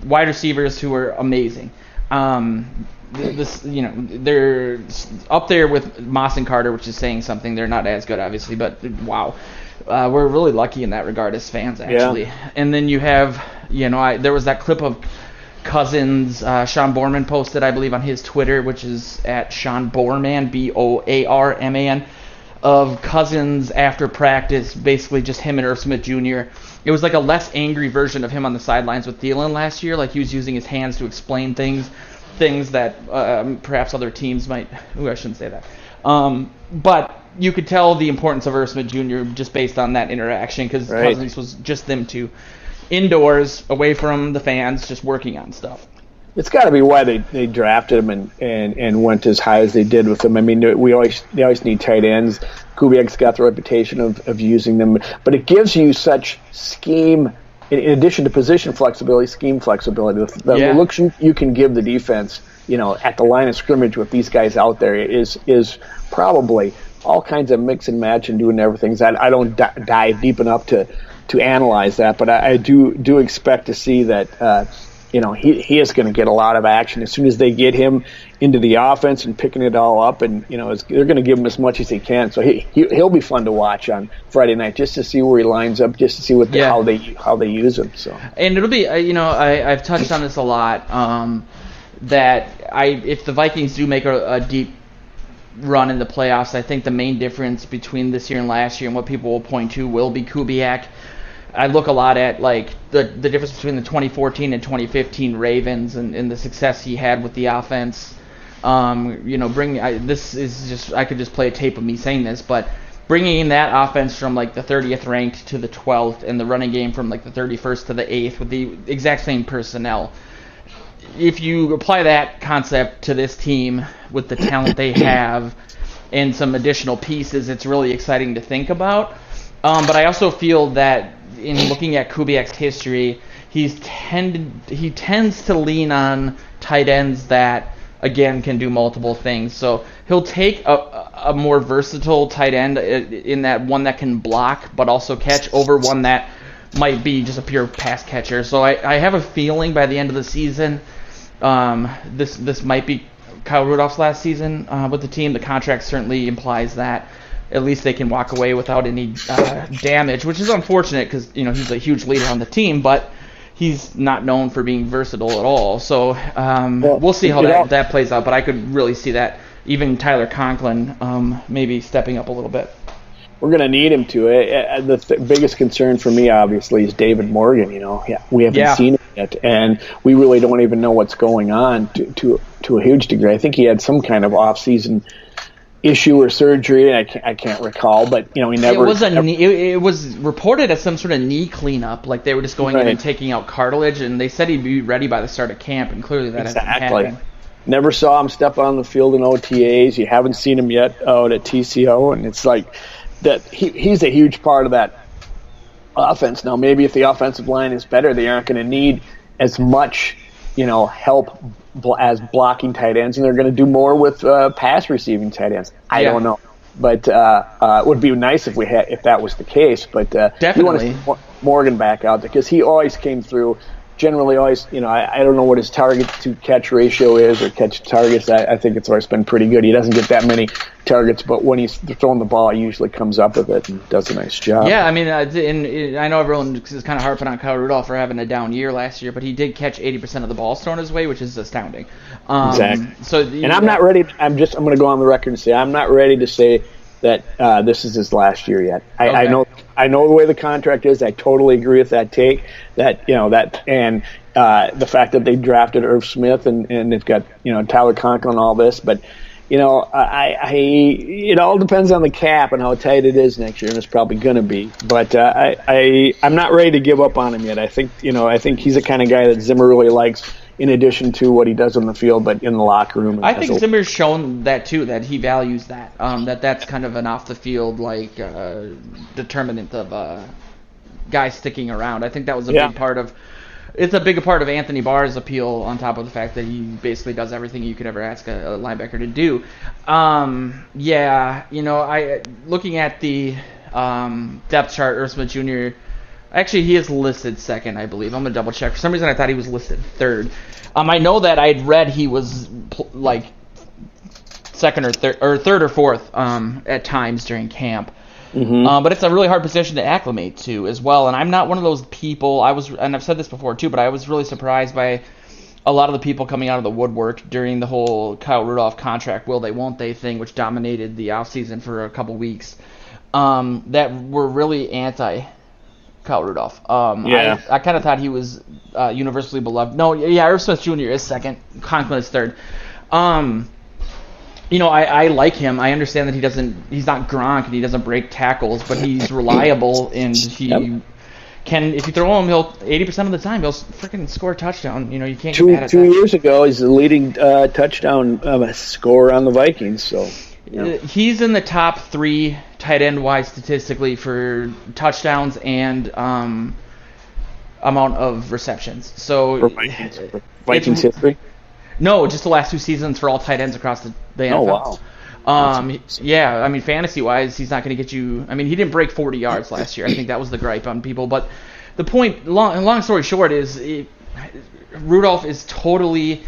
wide receivers who are amazing. They're up there with Moss and Carter, which is saying something. They're not as good, obviously, but wow. We're really lucky in that regard as fans, actually. Yeah. And then you have, there was that clip of Cousins, Sean Borman posted, I believe, on his Twitter, which is at Sean Borman, Boarman, of Cousins after practice, basically just him and Irv Smith Jr. It was like a less angry version of him on the sidelines with Thielen last year, like he was using his hands to explain things that perhaps other teams might. I shouldn't say that. But you could tell the importance of Irv Smith Jr. just based on that interaction, because Cousins was just them two. Indoors, away from the fans, just working on stuff. It's got to be why they drafted him and went as high as they did with him. I mean, they always need tight ends. Kubiak's got the reputation of using them, but it gives you such scheme, in addition to position flexibility, scheme flexibility. The looks you can give the defense, at the line of scrimmage with these guys out there is probably all kinds of mix and match and doing everything. I don't dive deep enough to analyze that, but I do expect to see that he is going to get a lot of action as soon as they get him into the offense and picking it all up, and they're going to give him as much as he can. So he'll be fun to watch on Friday night, just to see where he lines up, just to see how they use him. So, and it'll be I've touched on this a lot, that if the Vikings do make a deep run in the playoffs, I think the main difference between this year and last year, and what people will point to, will be Kubiak. I look a lot at the difference between the 2014 and 2015 Ravens and the success he had with the offense. This is just, I could just play a tape of me saying this, but bringing that offense from the 30th ranked to the 12th, and the running game from the 31st to the 8th with the exact same personnel. If you apply that concept to this team with the talent they have and some additional pieces, it's really exciting to think about. But I also feel that in looking at Kubiak's history, he tends to lean on tight ends that again, can do multiple things. So he'll take a more versatile tight end in that one that can block but also catch over one that might be just a pure pass catcher. So I have a feeling by the end of the season, this might be Kyle Rudolph's last season with the team. The contract certainly implies that. At least they can walk away without any damage, which is unfortunate because he's a huge leader on the team, but he's not known for being versatile at all. So we'll see how that plays out. But I could really see that even Tyler Conklin maybe stepping up a little bit. We're going to need him to. The biggest concern for me, obviously, is David Morgan. We haven't seen him yet, and we really don't even know what's going on to a huge degree. I think he had some kind of off-season issue or surgery. I can't recall, but he never. It was reported as some sort of knee cleanup, like they were just going in and taking out cartilage, and they said he'd be ready by the start of camp, and clearly that hasn't happened. Never saw him step on the field in OTAs. You haven't seen him yet out at TCO, and it's like that. He's a huge part of that offense. Now, maybe if the offensive line is better, they aren't going to need as much, help as blocking tight ends, and they're going to do more with pass receiving tight ends. I don't know, but it would be nice if that was the case. But definitely, we want to see Morgan back out there because he always came through. Generally, always, I don't know what his target to catch ratio is or catch targets. I think it's always been pretty good. He doesn't get that many targets, but when he's throwing the ball, he usually comes up with it and does a nice job. Yeah, I mean, I know everyone is kind of harping on Kyle Rudolph for having a down year last year, but he did catch 80% of the balls thrown his way, which is astounding. Exactly. So, I'm not ready. I'm going to go on the record and say I'm not ready to say that this is his last year yet. I know the way the contract is. I totally agree with that take. And the fact that they drafted Irv Smith and they've got Tyler Conklin and all this, but it all depends on the cap and how tight it is next year, and it's probably going to be. But I'm not ready to give up on him yet. I think he's the kind of guy that Zimmer really likes. In addition to what he does on the field, but in the locker room. I think Zimmer's shown that too, that he values that. That's kind of an off the field determinant of guys sticking around. I think that was a big part of. It's a big part of Anthony Barr's appeal, on top of the fact that he basically does everything you could ever ask a linebacker to do. Looking at the depth chart, Irv Smith Jr. Actually, he is listed second, I believe. I'm going to double check. For some reason, I thought he was listed third. I know that I had read he was second or third or fourth at times during camp. Mm-hmm. But it's a really hard position to acclimate to as well. And I'm not one of those people. And I've said this before too, but I was really surprised by a lot of the people coming out of the woodwork during the whole Kyle Rudolph contract will they, won't they thing, which dominated the offseason for a couple weeks, that were really anti Kyle Rudolph. I kind of thought he was universally beloved. No, Irv Smith Jr. is second. Conklin is third. I like him. I understand that he's not Gronk and he doesn't break tackles, but he's reliable and he can, if you throw him, 80% of the time he'll freaking score a touchdown. You can't get mad at that. 2 years ago, he's the leading touchdown scorer on the Vikings. So he's in the top 3 tight end wise statistically for touchdowns and amount of receptions. So for Vikings history. No, just the last 2 seasons for all tight ends across the NFL. Oh, wow. Fantasy-wise, he's not going to get you... he didn't break 40 yards last year. I think that was the gripe on people. But the point, long story short, is Rudolph is totally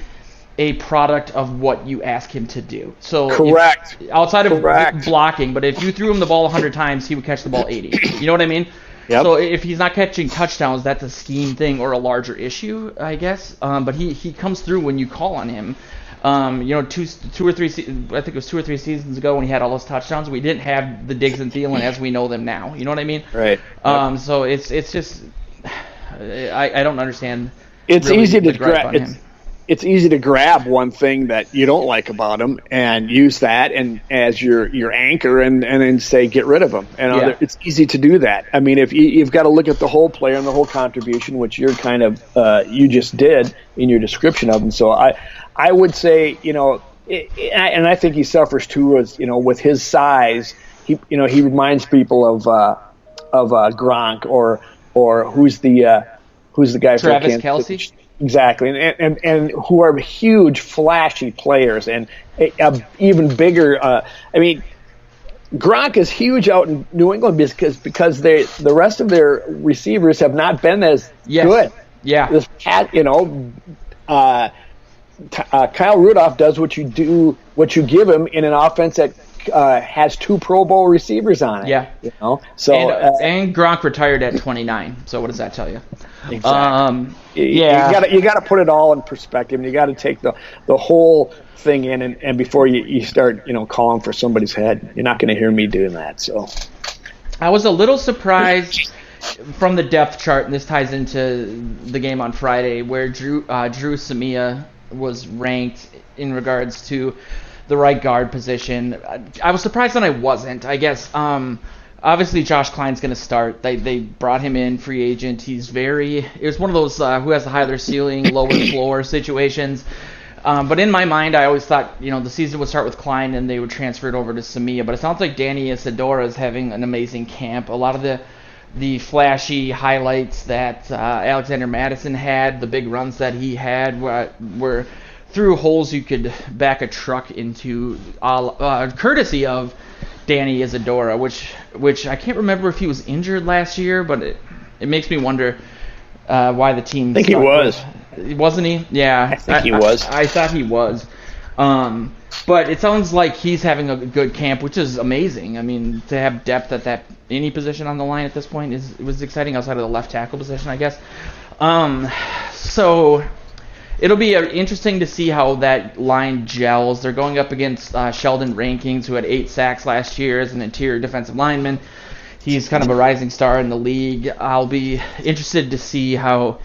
a product of what you ask him to do. So correct. Outside of blocking, but if you threw him the ball 100 times, he would catch the ball 80. You know what I mean? Yep. So if he's not catching touchdowns, that's a scheme thing or a larger issue, I guess. But he comes through when you call on him. I think it was 2 or 3 seasons ago when he had all those touchdowns, we didn't have the Diggs and Thielen as we know them now. You know what I mean? Right. So it's just I don't understand. It's really easy to grab. It's easy to grab one thing that you don't like about him and use that and as your anchor and then say get rid of him. And it's easy to do that. If you've got to look at the whole player and the whole contribution, which you're kind of you just did in your description of him. So I would say and I think he suffers too as with his size. He reminds people of Gronk or who's the guy Travis Kelce. Exactly, and who are huge, flashy players, and even bigger. I mean, Gronk is huge out in New England because the rest of their receivers have not been as good. Yeah. This cat, Kyle Rudolph does what you give him in an offense that has 2 Pro Bowl receivers on it. Yeah. So and Gronk retired at 29. So what does that tell you? Exactly. Yeah. You got to put it all in perspective, and you got to take the whole thing in, and before you start calling for somebody's head. You're not going to hear me doing that. So I was a little surprised from the depth chart, and this ties into the game on Friday, where Drew Samia was ranked in regards to the right guard position. I was surprised that I wasn't. I guess obviously Josh Klein's going to start. They brought him in, free agent. It was one of those who has the higher ceiling, lower floor situations. But in my mind, I always thought the season would start with Klein and they would transfer it over to Samia. But it sounds like Danny Isidora is having an amazing camp. A lot of the flashy highlights that Alexander Madison had, the big runs that he had were through holes you could back a truck into, courtesy of Danny Isidora, which I can't remember if he was injured last year, but it makes me wonder why the team. I think he was. Wasn't he? Yeah. I think he was. I thought he was. But it sounds like he's having a good camp, which is amazing. I mean, to have depth at any position on the line at this point was exciting outside of the left tackle position, I guess. So it'll be interesting to see how that line gels. They're going up against Sheldon Rankings, who had 8 sacks last year as an interior defensive lineman. He's kind of a rising star in the league. I'll be interested to see how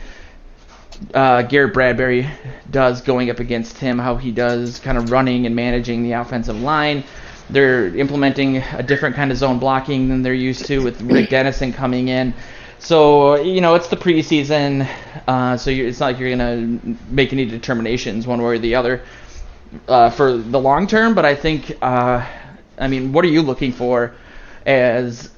Garrett Bradbury does going up against him, how he does kind of running and managing the offensive line. They're implementing a different kind of zone blocking than they're used to with Rick Dennison coming in. So, it's the preseason, so it's not like you're going to make any determinations one way or the other for the long term, but I think, what are you looking for as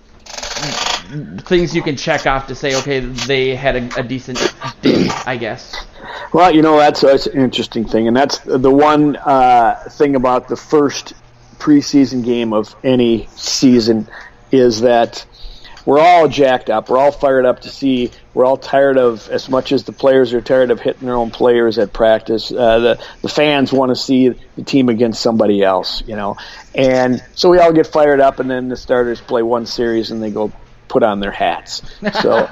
things you can check off to say, okay, they had a decent day, I guess? Well, that's an interesting thing, and that's the one thing about the first preseason game of any season is that we're all jacked up. We're all fired up to see. We're all tired of, as much as the players are tired of hitting their own players at practice, the fans want to see the team against somebody else, And so we all get fired up, and then the starters play one series, and they go put on their hats. So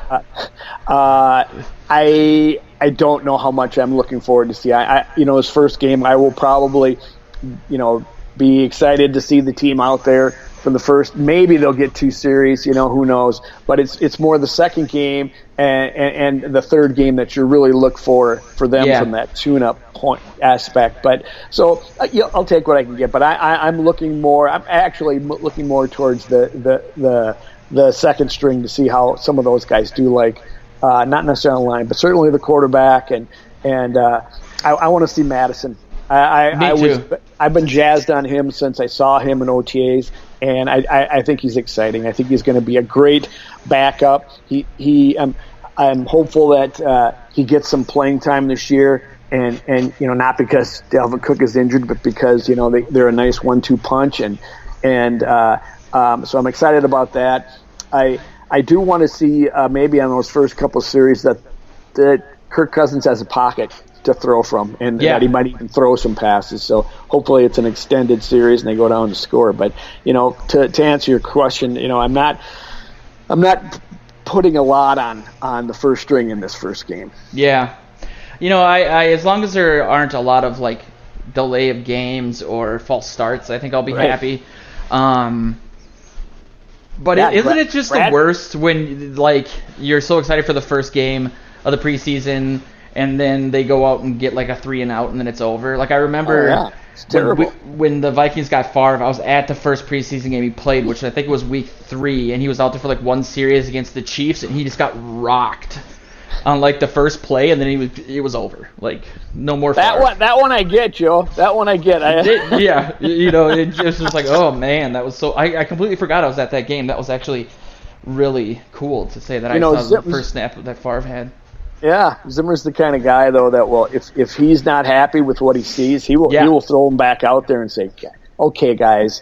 I don't know how much I'm looking forward to see. His first game, I will probably, be excited to see the team out there for the first. Maybe they'll get 2 series, who knows? But it's more the second game and the third game that you really look for them from that tune-up point aspect. But so I'll take what I can get. But I'm actually looking more towards the second string to see how some of those guys do, like not necessarily on the line, but certainly the quarterback, and I want to see Madison. I've been jazzed on him since I saw him in OTAs, and I think he's exciting. I think he's going to be a great backup. I'm hopeful that he gets some playing time this year, and not because Dalvin Cook is injured, but because they're a nice 1-2 punch, and so I'm excited about that. I do want to see maybe on those first couple of series that Kirk Cousins has a pocket to throw from, and that he might even throw some passes. So hopefully it's an extended series and they go down to score. But to answer your question, I'm not putting a lot on the first string in this first game. Yeah, I as long as there aren't a lot of like delay of games or false starts, I think I'll be happy. But isn't it just the worst when you're so excited for the first game of the preseason, and then they go out and get like a 3-and-out, and then it's over? I remember it's terrible. When the Vikings got Favre, I was at the first preseason game he played, which I think was week 3, and he was out there for one series against the Chiefs, and he just got rocked on the first play, and then it was over. No more Favre. That one I get, Joe. That one I get. It just was oh man, that was so. I completely forgot I was at that game. That was actually really cool to say that I saw the first snap that Favre had. Yeah, Zimmer's the kind of guy though that will, if he's not happy with what he sees, he will throw him back out there and say, "Okay, guys,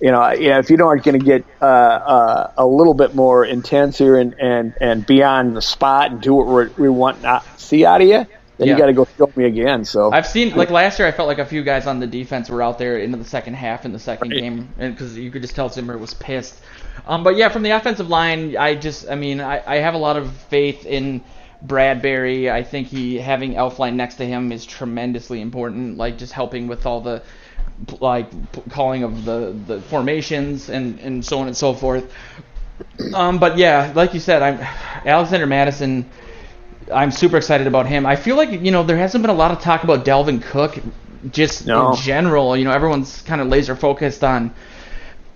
if you aren't going to get a little bit more intense here and be on the spot and do what we want to see out of you, then you got to go show me again." So I've seen, like last year, I felt like a few guys on the defense were out there into the second half in the second game, and because you could just tell Zimmer was pissed. But yeah, from the offensive line, I have a lot of faith in Bradbury. I think having Elflein next to him is tremendously important, like just helping with all the calling of the formations and so on and so forth. But yeah, like you said, Alexander Madison. I'm super excited about him. I feel like there hasn't been a lot of talk about Dalvin Cook, just in general. Everyone's kind of laser focused on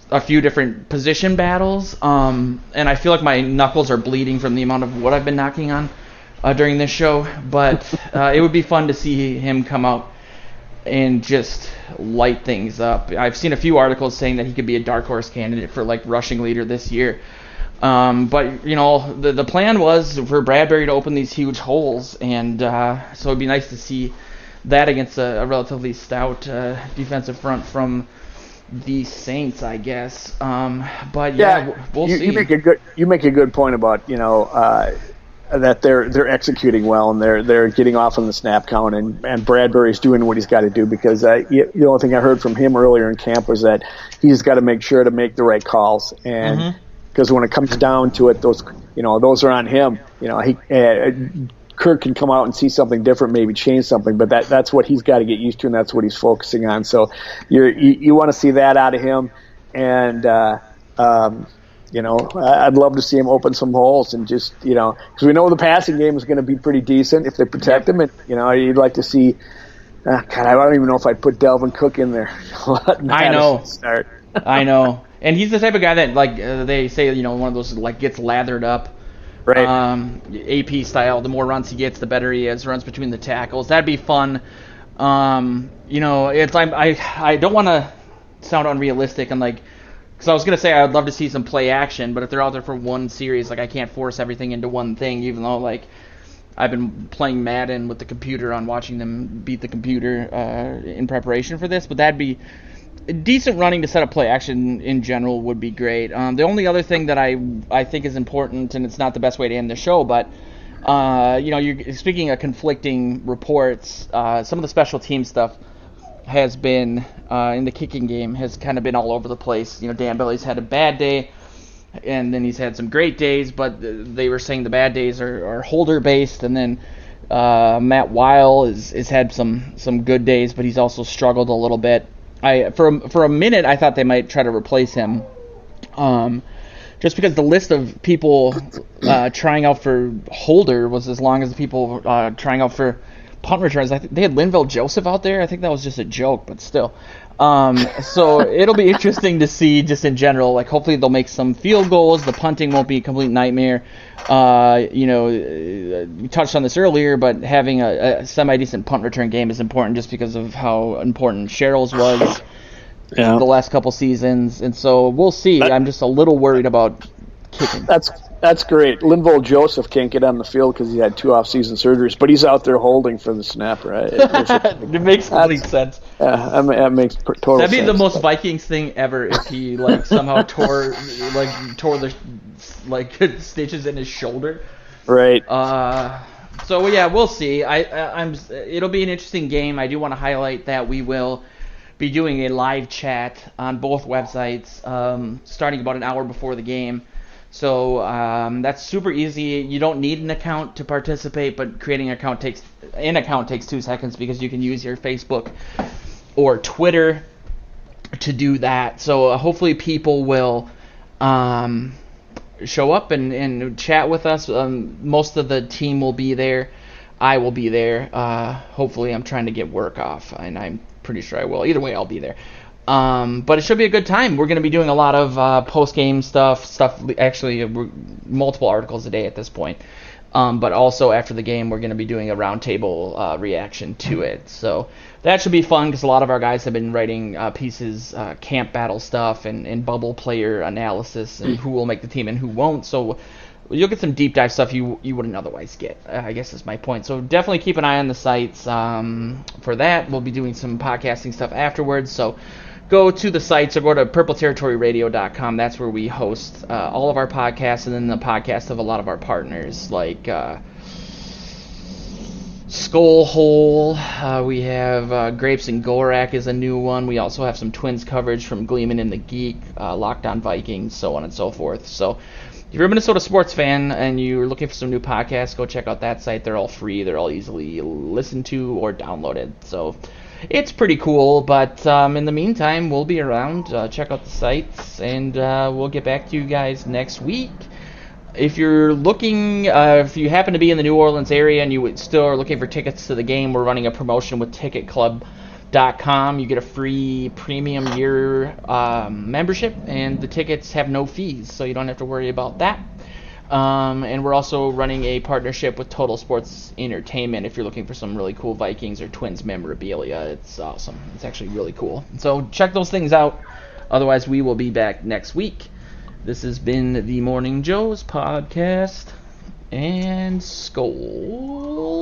a few different position battles, and I feel like my knuckles are bleeding from the amount of wood I've been knocking on during this show. But it would be fun to see him come out and just light things up. I've seen a few articles saying that he could be a dark horse candidate for rushing leader this year. But the plan was for Bradbury to open these huge holes, and so it'd be nice to see that against a relatively stout defensive front from the Saints, I guess. But we'll see. You make a good point about that they're executing well and they're getting off on the snap count, and Bradbury's doing what he's got to do, because the only thing I heard from him earlier in camp was that he's got to make sure to make the right calls, and because when it comes down to it, those are on him. Kirk can come out and see something different, maybe change something, but that's what he's got to get used to, and that's what he's focusing on. So you want to see that out of him, and I'd love to see him open some holes and just because we know the passing game is going to be pretty decent if they protect him, and you'd like to see. God, I don't even know if I'd put Dalvin Cook in there. I know. Start. I know, and he's the type of guy that they say one of those gets lathered up. Right. AP style. The more runs he gets, the better he is. Runs between the tackles. That'd be fun. I don't want to sound unrealistic and because I was gonna say I'd love to see some play action, but if they're out there for one series, I can't force everything into one thing. Even though I've been playing Madden with the computer on watching them beat the computer in preparation for this, but that'd be decent running to set up play action in general would be great. The only other thing that I think is important, and it's not the best way to end the show, but you're speaking of conflicting reports. Some of the special team stuff has been in the kicking game has kind of been all over the place. Dan Bailey's had a bad day, and then he's had some great days, but they were saying the bad days are holder based, and then Matt Weil has had some good days, but he's also struggled a little bit. For a minute, I thought they might try to replace him, just because the list of people trying out for holder was as long as the people trying out for punt returns. I think they had Linval Joseph out there. I think that was just a joke, but still. So it'll be interesting to see just in general. Hopefully they'll make some field goals. The punting won't be a complete nightmare. We touched on this earlier, but having a semi-decent punt return game is important just because of how important Sherrill's was the last couple seasons. And so we'll see. I'm just a little worried about kicking. That's great. Linval Joseph can't get on the field because he had 2 off-season surgeries, but he's out there holding for the snap, right? It makes complete sense. Yeah, that makes total sense. That'd be the most Vikings thing ever if he somehow tore the stitches in his shoulder. Right. So yeah, we'll see. It'll be an interesting game. I do want to highlight that we will be doing a live chat on both websites, starting about an hour before the game. So that's super easy. You don't need an account to participate, but creating an account takes 2 seconds because you can use your Facebook or Twitter to do that. So hopefully people will show up and chat with us. Most of the team will be there. I will be there. Hopefully I'm trying to get work off, and I'm pretty sure I will. Either way, I'll be there. But it should be a good time. We're going to be doing a lot of post-game stuff, actually multiple articles a day at this point. But also after the game, we're going to be doing a roundtable reaction to it. So that should be fun because a lot of our guys have been writing pieces, camp battle stuff, and bubble player analysis, and who will make the team and who won't. So you'll get some deep dive stuff you wouldn't otherwise get, I guess is my point. So definitely keep an eye on the sites for that. We'll be doing some podcasting stuff afterwards. So go to the sites or go to purpleterritoryradio.com. That's where we host all of our podcasts and then the podcast of a lot of our partners like Skull Hole. We have Grapes and Gorak is a new one. We also have some Twins coverage from Gleeman and the Geek, Locked On Vikings, so on and so forth. So if you're a Minnesota sports fan and you're looking for some new podcasts, go check out that site. They're all free. They're all easily listened to or downloaded. So it's pretty cool. But in the meantime, we'll be around. Check out the sites, and we'll get back to you guys next week. If you're looking, if you happen to be in the New Orleans area and you still are looking for tickets to the game, we're running a promotion with TicketClub.com. You get a free premium year membership, and the tickets have no fees, so you don't have to worry about that. And we're also running a partnership with Total Sports Entertainment. If you're looking for some really cool Vikings or Twins memorabilia, it's awesome. It's actually really cool. So check those things out. Otherwise, we will be back next week. This has been the Morning Joe's podcast, and Skull.